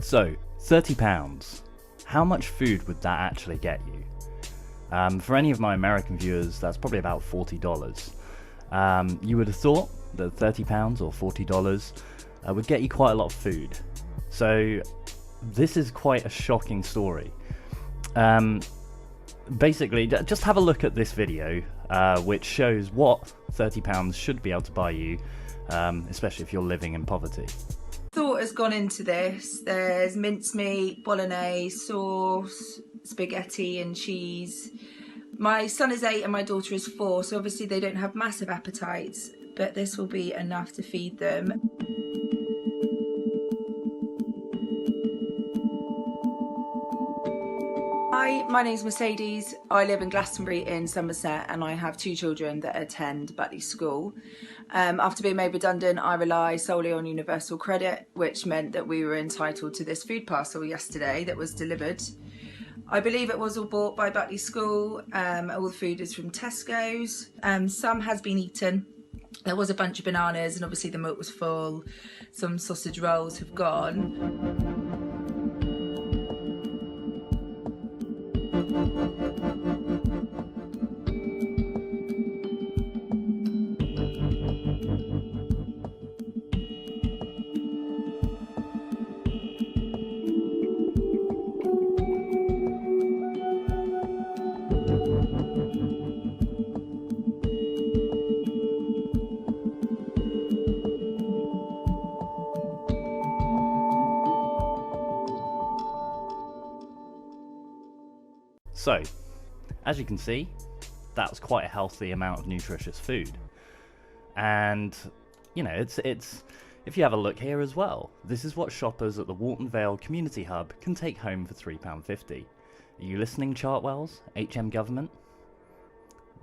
So, £30. How much food would that actually get you? For any of my American viewers, that's probably about $40. You would have thought that £30 or $40 would get you quite a lot of food. So, this is quite a shocking story. Basically, just have a look at this video, which shows what £30 should be able to buy you, especially if you're living in poverty. Thought has gone into this. There's mincemeat, bolognese, sauce, spaghetti and cheese. My son is 8 and my daughter is 4, so obviously they don't have massive appetites, but this will be enough to feed them. Hi, my name's Mercedes. I live in Glastonbury in Somerset and I have 2 children that attend Butley School. After being made redundant, I rely solely on universal credit, which meant that we were entitled to this food parcel yesterday that was delivered. I believe it was all bought by Butley School. All the food is from Tesco's. Some has been eaten. There was a bunch of bananas and obviously the milk was full. Some sausage rolls have gone. So, as you can see, that was quite a healthy amount of nutritious food. And, you know, it's if you have a look here as well, this is what shoppers at the Walton Vale Community Hub can take home for £3.50. Are you listening, Chartwells? HM Government?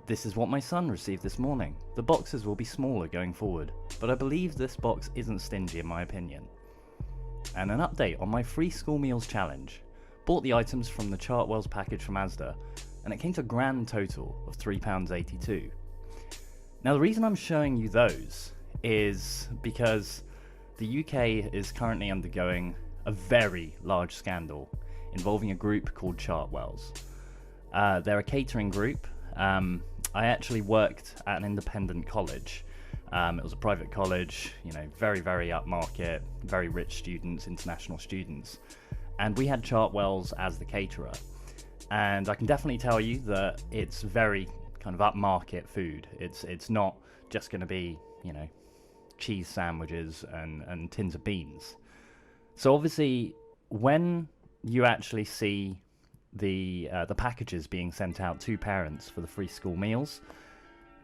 This is what my son received this morning. The boxes will be smaller going forward, but I believe this box isn't stingy in my opinion. And an update on my free school meals challenge. Bought the items from the Chartwells package from Asda, and it came to a grand total of £3.82. Now the reason I'm showing you those is because the UK is currently undergoing a very large scandal involving a group called Chartwells. They're a catering group. I actually worked at an independent college. It was a private college, you know, very, very upmarket, very rich students, international students. And we had Chartwells as the caterer. And I can definitely tell you that it's very kind of upmarket food. It's not just going to be, you know, cheese sandwiches and tins of beans. So obviously, when you actually see the packages being sent out to parents for the free school meals,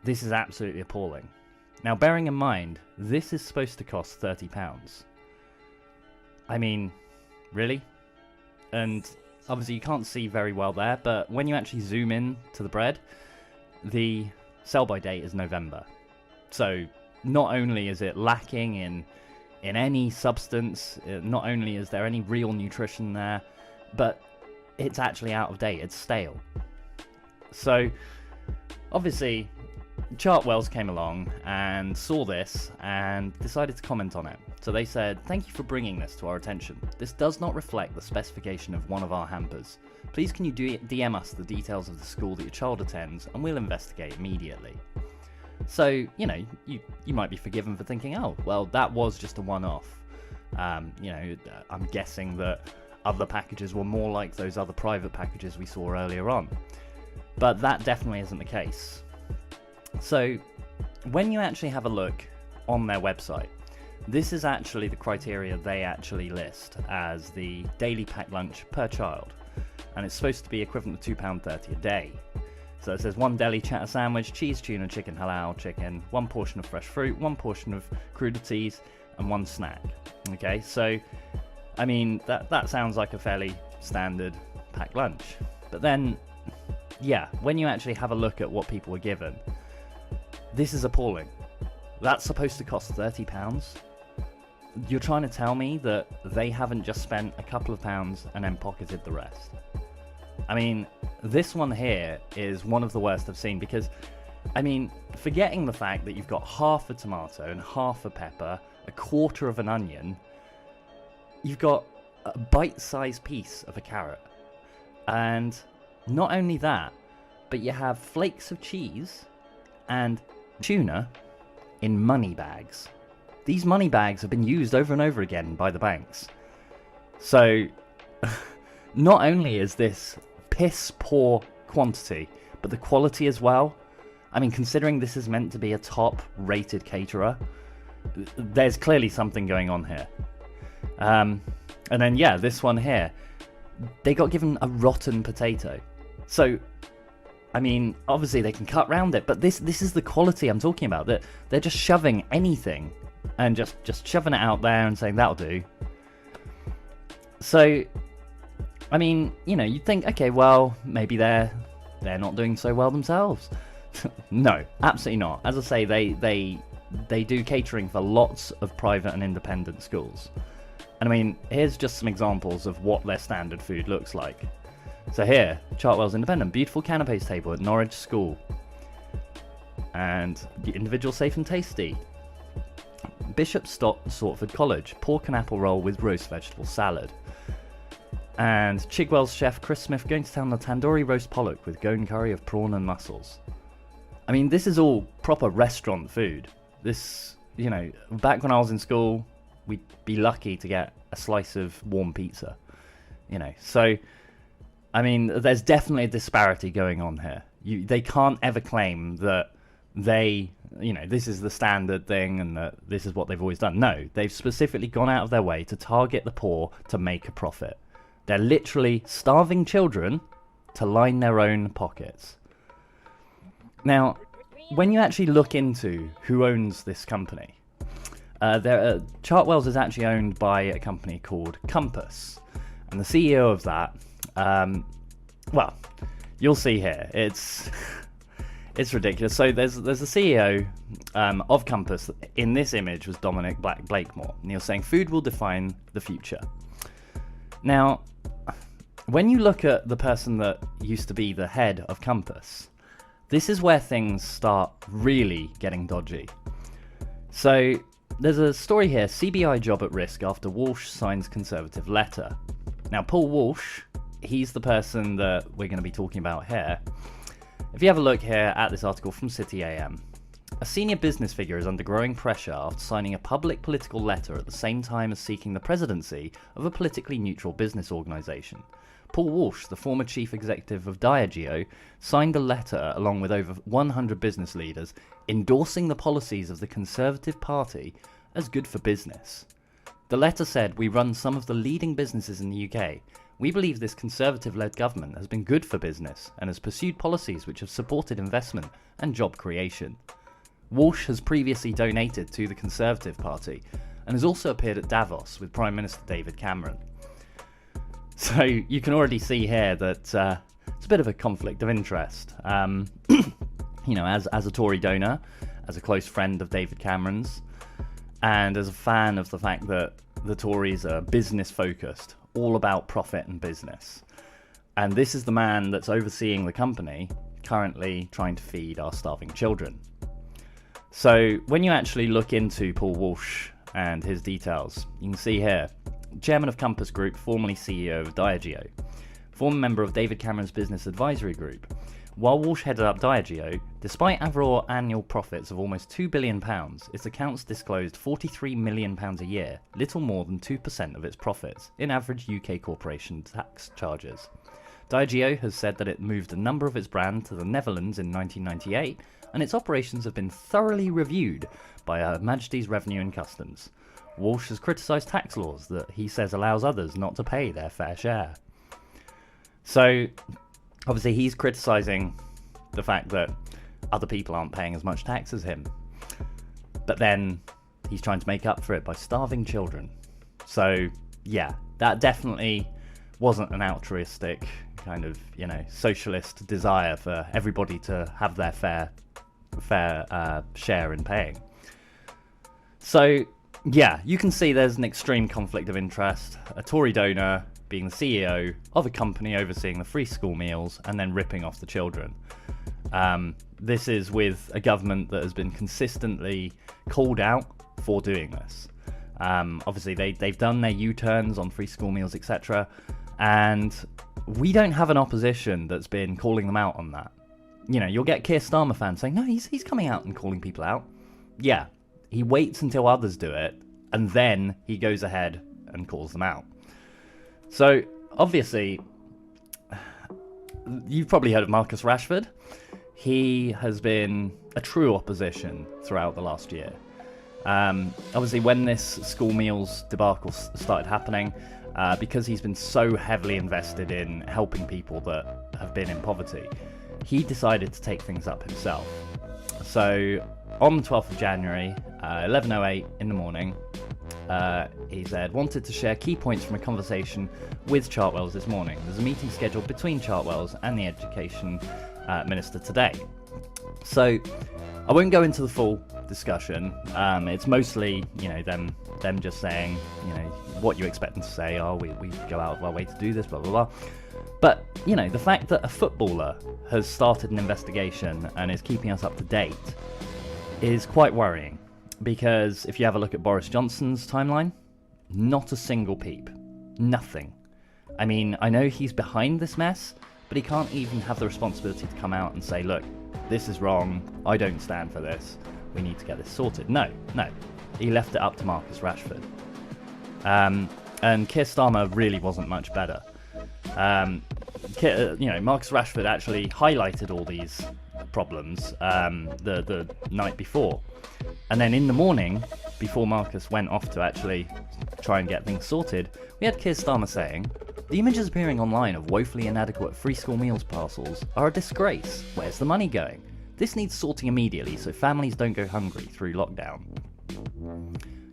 this is absolutely appalling. Now, bearing in mind, this is supposed to cost £30. I mean, really? And obviously you can't see very well there, but when you actually zoom in to the bread, the sell-by date is November. So not only is it lacking in any substance, not only is there any real nutrition there, but it's actually out of date, it's stale. So obviously Chartwells came along and saw this and decided to comment on it. So they said, "Thank you for bringing this to our attention. This does not reflect the specification of one of our hampers. Please can you DM us the details of the school that your child attends and we'll investigate immediately." So, you know, you might be forgiven for thinking, oh, well, that was just a one-off. You know, I'm guessing that other packages were more like those other private packages we saw earlier on. But that definitely isn't the case. So, when you actually have a look on their website, this is actually the criteria they actually list as the daily packed lunch per child. And it's supposed to be equivalent to £2.30 a day. So it says 1 deli cheddar sandwich, cheese, tuna, chicken, halal, chicken, 1 portion of fresh fruit, 1 portion of crudities, and 1 snack. Okay, so, I mean, that sounds like a fairly standard packed lunch. But then, yeah, when you actually have a look at what people were given, this is appalling. That's supposed to cost £30? You're trying to tell me that they haven't just spent a couple of pounds and then pocketed the rest? I mean, this one here is one of the worst I've seen because, I mean, forgetting the fact that you've got half a tomato and half a pepper, a quarter of an onion, you've got a bite-sized piece of a carrot. And not only that, but you have flakes of cheese and tuna in money bags. These money bags have been used over and over again by the banks. So, not only is this piss poor quantity, but the quality as well. I mean, considering this is meant to be a top-rated caterer, there's clearly something going on here. And then, yeah, this one here, they got given a rotten potato. So, I mean, obviously they can cut round it, but this is the quality I'm talking about. That they're just shoving anything and just shoving it out there and saying that'll do. So, I mean, you know, you'd think, okay, well, maybe they're not doing so well themselves. No, absolutely not. As I say, they do catering for lots of private and independent schools. And I mean, here's just some examples of what their standard food looks like. So here, Chartwell's Independent, beautiful canapes table at Norwich School. And the individual safe and tasty. Bishop Stortford College, pork and apple roll with roast vegetable salad. And Chigwell's chef Chris Smith going to town on a tandoori roast pollock with goan curry of prawn and mussels. I mean, this is all proper restaurant food. This, you know, back when I was in school, we'd be lucky to get a slice of warm pizza, you know. So, I mean, there's definitely a disparity going on here. They can't ever claim that they, you know, this is the standard thing and that this is what they've always done. No, they've specifically gone out of their way to target the poor to make a profit. They're literally starving children to line their own pockets. Now, when you actually look into who owns this company, Chartwell's is actually owned by a company called Compass. And the CEO of that, well, you'll see here. It's ridiculous. So there's the CEO of Compass. In this image was Dominic Blakemore. And he was saying, food will define the future. Now, when you look at the person that used to be the head of Compass, this is where things start really getting dodgy. So there's a story here, CBI job at risk after Walsh signs Conservative letter. Now, Paul Walsh, he's the person that we're going to be talking about here. If you have a look here at this article from City AM, a senior business figure is under growing pressure after signing a public political letter at the same time as seeking the presidency of a politically neutral business organisation. Paul Walsh, the former chief executive of Diageo, signed a letter along with over 100 business leaders endorsing the policies of the Conservative Party as good for business. The letter said, "We run some of the leading businesses in the UK. We believe this Conservative-led government has been good for business and has pursued policies which have supported investment and job creation." Walsh has previously donated to the Conservative Party and has also appeared at Davos with Prime Minister David Cameron. So you can already see here that it's a bit of a conflict of interest. You know, as a Tory donor, as a close friend of David Cameron's, and as a fan of the fact that the Tories are business focused, all about profit and business. And this is the man that's overseeing the company currently trying to feed our starving children. So when you actually look into Paul Walsh and his details, you can see here, Chairman of Compass Group, formerly CEO of Diageo, former member of David Cameron's Business Advisory Group. While Walsh headed up Diageo, despite overall annual profits of almost £2 billion, its accounts disclosed £43 million a year, little more than 2% of its profits, in average UK corporation tax charges. Diageo has said that it moved a number of its brands to the Netherlands in 1998, and its operations have been thoroughly reviewed by Her Majesty's Revenue and Customs. Walsh has criticised tax laws that he says allows others not to pay their fair share. So, obviously he's criticising the fact that other people aren't paying as much tax as him. But then he's trying to make up for it by starving children. So, yeah, that definitely wasn't an altruistic kind of, you know, socialist desire for everybody to have their fair share in paying. So, yeah, you can see there's an extreme conflict of interest. A Tory donor being the CEO of a company overseeing the free school meals and then ripping off the children. This is with a government that has been consistently called out for doing this. Obviously, they've done their U-turns on free school meals, etc. And we don't have an opposition that's been calling them out on that. You know, you'll get Keir Starmer fans saying, no, he's coming out and calling people out. Yeah, he waits until others do it, and then he goes ahead and calls them out. So, obviously, you've probably heard of Marcus Rashford. He has been a true opposition throughout the last year. Obviously, when this school meals debacle started happening, because he's been so heavily invested in helping people that have been in poverty, he decided to take things up himself. So, on the 12th of January, 11:08 in the morning, he said, wanted to share key points from a conversation with Chartwells this morning. There's a meeting scheduled between Chartwells and the Education Minister today. So, I won't go into the full discussion. It's mostly, you know, them just saying, you know, what you expect them to say. Oh, we go out of our way to do this, blah, blah, blah. But, you know, the fact that a footballer has started an investigation and is keeping us up to date is quite worrying. Because if you have a look at Boris Johnson's timeline, not a single peep. Nothing. I mean, I know he's behind this mess, but he can't even have the responsibility to come out and say, look, this is wrong, I don't stand for this, we need to get this sorted. No. He left it up to Marcus Rashford. And Keir Starmer really wasn't much better. You know, Marcus Rashford actually highlighted all these problems the night before. And then in the morning, before Marcus went off to actually try and get things sorted, we had Keir Starmer saying, the images appearing online of woefully inadequate free school meals parcels are a disgrace. Where's the money going? This needs sorting immediately so families don't go hungry through lockdown.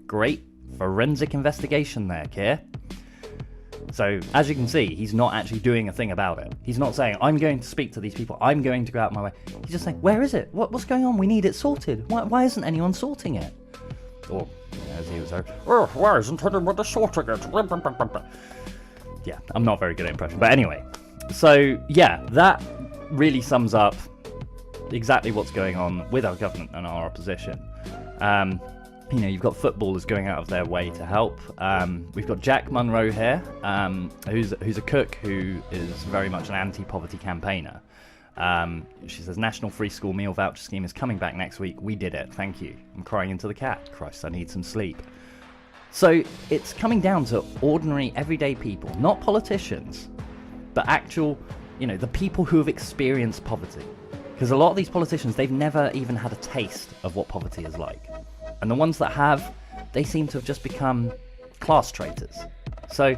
Great forensic investigation there, Keir. So, as you can see, he's not actually doing a thing about it. He's not saying, I'm going to speak to these people, I'm going to go out my way. He's just saying, where is it? What's going on? We need it sorted. Why isn't anyone sorting it? Or, as he was saying, why isn't anyone sorting it? Yeah, I'm not very good at impression. But anyway, so, yeah, that really sums up exactly what's going on with our government and our opposition. You know, you've got footballers going out of their way to help. We've got Jack Munro here, who's a cook who is very much an anti-poverty campaigner. She says, National Free School Meal Voucher Scheme is coming back next week. We did it. Thank you. I'm crying into the cat. Christ, I need some sleep. So it's coming down to ordinary, everyday people, not politicians, but actual, you know, the people who have experienced poverty. Because a lot of these politicians, they've never even had a taste of what poverty is like. And the ones that have, they seem to have just become class traitors. So,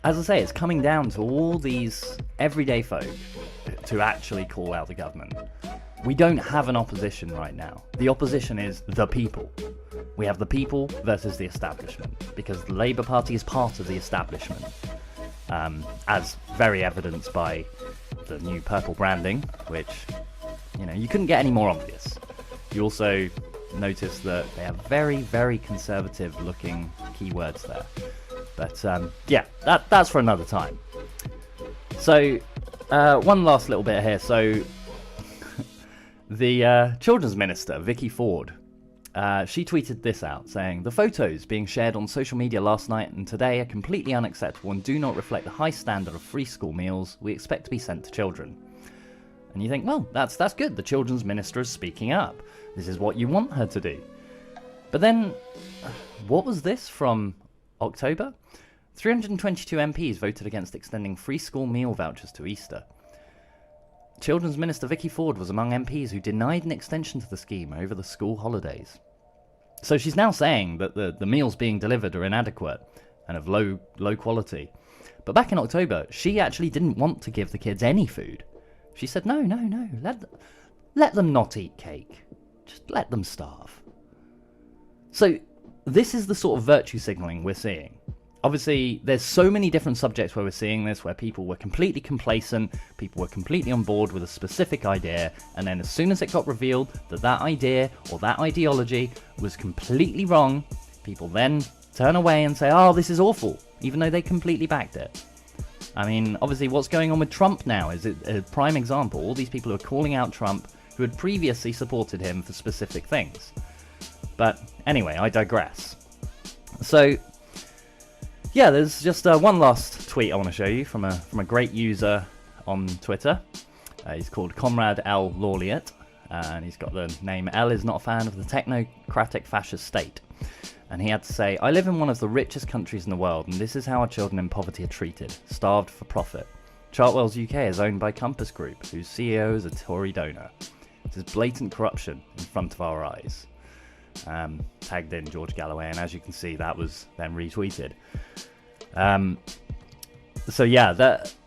as I say, it's coming down to all these everyday folk to actually call out the government. We don't have an opposition right now. The opposition is the people. We have the people versus the establishment, because the Labour Party is part of the establishment, as very evidenced by the new purple branding, which, you know, you couldn't get any more obvious. You also notice that they have very, very conservative looking keywords there. But yeah, that's for another time. So one last little bit here. So the Children's Minister, Vicky Ford, she tweeted this out saying, the photos being shared on social media last night and today are completely unacceptable and do not reflect the high standard of free school meals we expect to be sent to children. And you think, well, that's good. The Children's Minister is speaking up. This is what you want her to do. But then, what was this from October? 322 MPs voted against extending free school meal vouchers to Easter. Children's Minister Vicky Ford was among MPs who denied an extension to the scheme over the school holidays. So she's now saying that the meals being delivered are inadequate and of low quality. But back in October, she actually didn't want to give the kids any food. She said, no, let them not eat cake. Just let them starve. So this is the sort of virtue signalling we're seeing. Obviously, there's so many different subjects where we're seeing this, where people were completely complacent, people were completely on board with a specific idea, and then as soon as it got revealed that that idea or that ideology was completely wrong, people then turn away and say, oh, this is awful, even though they completely backed it. I mean, obviously, what's going on with Trump now is a prime example. All these people who are calling out Trump who had previously supported him for specific things. But anyway, I digress. So yeah, there's just one last tweet I want to show you from a great user on Twitter. He's called Comrade L. Laureate, and he's got the name L is not a fan of the technocratic fascist state. And he had to say, I live in one of the richest countries in the world, and this is how our children in poverty are treated, starved for profit. Chartwell's UK is owned by Compass Group, whose CEO is a Tory donor. This is blatant corruption in front of our eyes. Tagged in George Galloway, and as you can see, that was then retweeted. So yeah,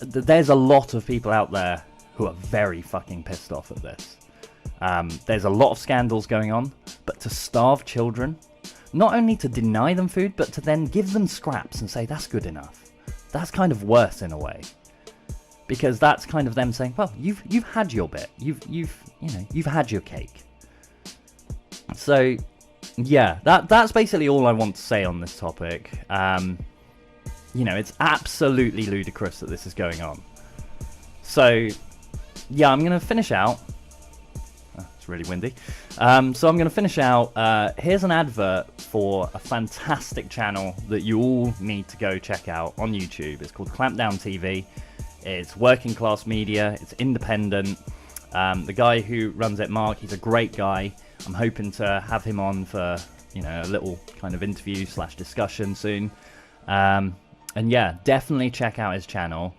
there's a lot of people out there who are very fucking pissed off at this. There's a lot of scandals going on, but to starve children, not only to deny them food, but to then give them scraps and say that's good enough. That's kind of worse in a way, because that's kind of them saying, well, you've had your bit, you've had your cake. So yeah, that's basically all I want to say on this topic. It's absolutely ludicrous that this is going on. So yeah, I'm going to finish out. It's really windy. So I'm going to finish out. Here's an advert for a fantastic channel that you all need to go check out on YouTube. It's called ClampdownTV. It's working class media. It's independent. The guy who runs it, Mark, he's a great guy. I'm hoping to have him on for a little kind of interview / discussion soon. And yeah, definitely check out his channel.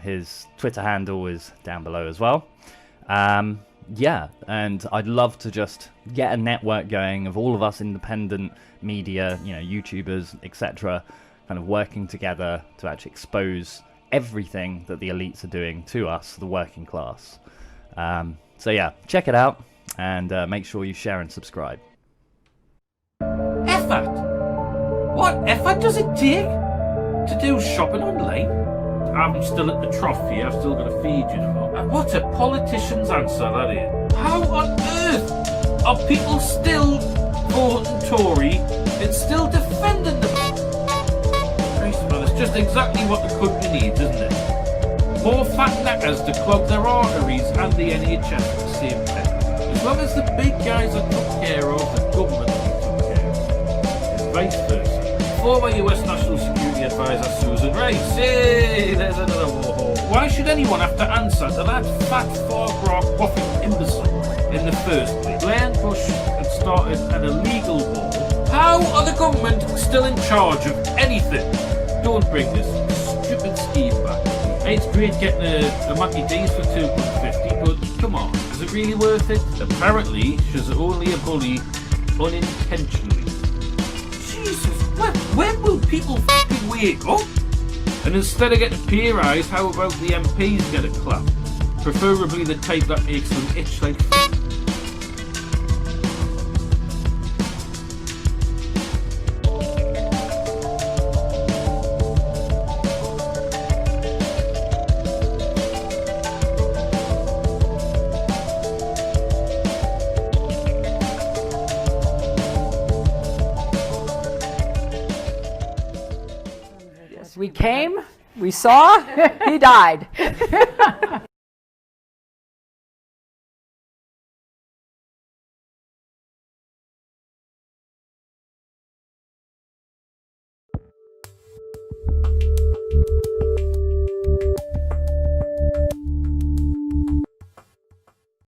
His Twitter handle is down below as well. Yeah, and I'd love to just get a network going of all of us independent media, YouTubers, etc., kind of working together to actually expose everything that the elites are doing to us, the working class. So yeah, check it out, and make sure you share and subscribe. Effort? What effort does it take to do shopping online? I'm still at the trough here, I've still got to feed you tomorrow. And what a politician's answer that is. How on earth are people still voting Tory and still defending them? Christ, man, it's just exactly what the country needs, isn't it? More fat knackers to clog their arteries and the NHS at the same time. As long as the big guys are took care of, the government will be took care of. And vice versa. Former US National Security Advisor Susan Rice. Hey, there's another warhol. Why should anyone have to answer to that fat, far-rock, waffing imbecile in the first place? Blair and Bush had started an illegal war. How are the government still in charge of anything? Don't bring this stupid scheme back. It's great getting a Mackie D's for £2.50, but come on, is it really worth it? Apparently, she's only a bully unintentionally. Jesus, when will people fucking wake up? And instead of getting a pay rise, how about the MPs get a clap? Preferably the type that makes them itch like We came, we saw, he died.